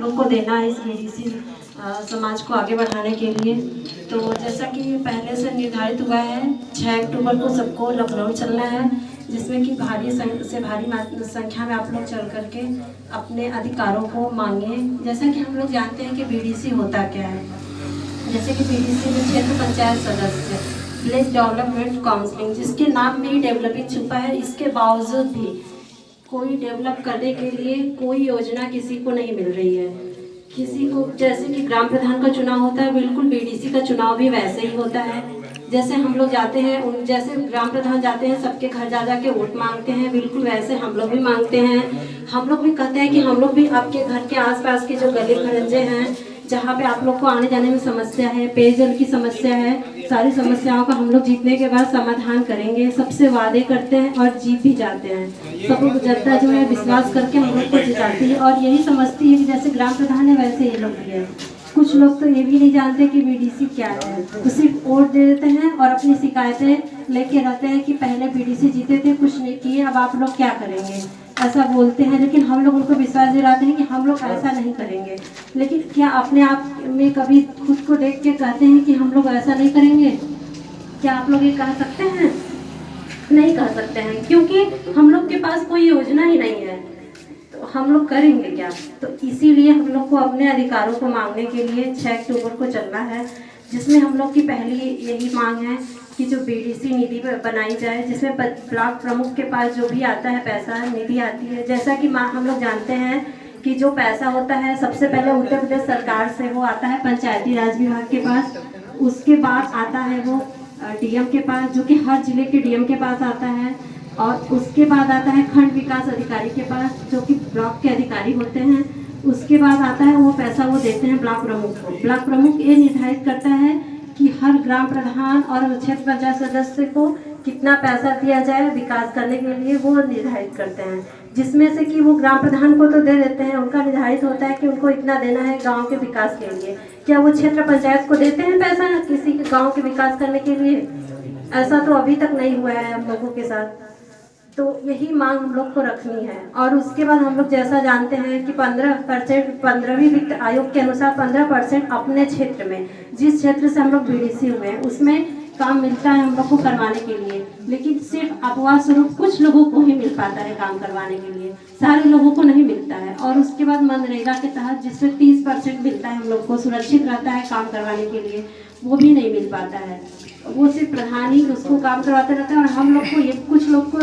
लोग को देना है इस बीडीसी समाज को आगे बढ़ाने के लिए। तो जैसा कि पहले से निर्धारित हुआ है 6 अक्टूबर को सबको लखनऊ चलना है, जिसमें कि भारी संख्या में आप लोग चल करके अपने अधिकारों को मांगे। जैसा कि हम लोग जानते हैं कि बीडीसी होता क्या है, जैसे कि बीडीसी में क्षेत्र पंचायत सदस्य विलेज डेवलपमेंट काउंसलिंग, जिसके नाम में ही डेवलपिंग छुपा है, इसके बावजूद भी कोई डेवलप करने के लिए कोई योजना किसी को नहीं मिल रही है। किसी को जैसे कि ग्राम प्रधान का चुनाव होता है, बिल्कुल बीडीसी का चुनाव भी वैसे ही होता है। जैसे हम लोग जाते हैं, जैसे ग्राम प्रधान जाते हैं सबके घर जा के वोट मांगते हैं, बिल्कुल वैसे हम लोग भी मांगते हैं। हम लोग भी कहते हैं कि हम लोग भी आपके घर के आसपास के जो गली खरंजे हैं, जहाँ पे आप लोग को आने जाने में समस्या है, पेयजल की समस्या है, सारी समस्याओं का हम लोग जीतने के बाद समाधान करेंगे, सबसे वादे करते हैं और जीत भी जाते हैं। सब जनता जो है विश्वास करके हम लोग को जिताती है और यही समझती है कि जैसे ग्राम प्रधान है वैसे ये लोग भी है। कुछ लोग तो ये भी नहीं जानते कि बीडीसी क्या है, तो सिर्फ वोट दे देते हैं और अपनी शिकायतें लेके रहते हैं कि पहले बीडीसी जीते थे, कुछ नहीं किए, अब आप लोग क्या करेंगे, ऐसा बोलते हैं। लेकिन हम लोग उनको विश्वास दिलाते हैं कि हम लोग ऐसा नहीं करेंगे। लेकिन क्या अपने आप में कभी खुद को देख के कहते हैं कि हम लोग ऐसा नहीं करेंगे? क्या आप लोग ये कह सकते हैं? नहीं कह सकते हैं, क्योंकि हम लोग के पास कोई योजना ही नहीं है, तो हम लोग करेंगे क्या? तो इसीलिए हम लोग को अपने अधिकारों को मांगने के लिए 6 अक्टूबर को चलना है, जिसमें हम लोग की पहली यही मांग है कि जो बीडीसी निधि बनाई जाए, जिसमें ब्लॉक प्रमुख के पास जो भी आता है पैसा निधि आती है। जैसा कि हम लोग जानते हैं कि जो पैसा होता है सबसे पहले उत्तर प्रदेश सरकार से वो आता है पंचायती राज विभाग के पास, उसके बाद आता है वो डीएम के पास, जो कि हर जिले के डीएम के पास आता है, और उसके बाद आता है खंड विकास अधिकारी के पास, जो कि ब्लॉक के अधिकारी होते हैं। उसके बाद आता है वो पैसा वो देते हैं ब्लॉक प्रमुख को। ब्लॉक प्रमुख ये निर्धारित करता है कि हर ग्राम प्रधान और क्षेत्र पंचायत सदस्य को कितना पैसा दिया जाए विकास करने के लिए, वो निर्धारित करते हैं। जिसमें से कि वो ग्राम प्रधान को तो दे देते हैं, उनका निर्धारित होता है कि उनको इतना देना है गांव के विकास के लिए। क्या वो क्षेत्र पंचायत को देते हैं पैसा किसी के गांव के विकास करने के लिए? ऐसा तो अभी तक नहीं हुआ है हम लोगों के साथ। तो यही मांग हम लोग को रखनी है। और उसके बाद हम लोग जैसा जानते हैं कि 15% 15वीं वित्त आयोग के अनुसार 15% अपने क्षेत्र में, जिस क्षेत्र से हम लोग बीडीसी हुए हैं, उसमें काम मिलता है हम लोग को करवाने के लिए। लेकिन सिर्फ अपवाद स्वरूप कुछ लोगों को ही मिल पाता है काम करवाने के लिए, सारे लोगों को नहीं मिलता है। और उसके बाद मनरेगा के तहत जिसमें 30% मिलता है हम लोग को, सुरक्षित रहता है काम करवाने के लिए, वो भी नहीं मिल पाता है। वो सिर्फ प्रधान ही उसको काम करवाते रहते हैं और हम लोग को, ये कुछ लोग को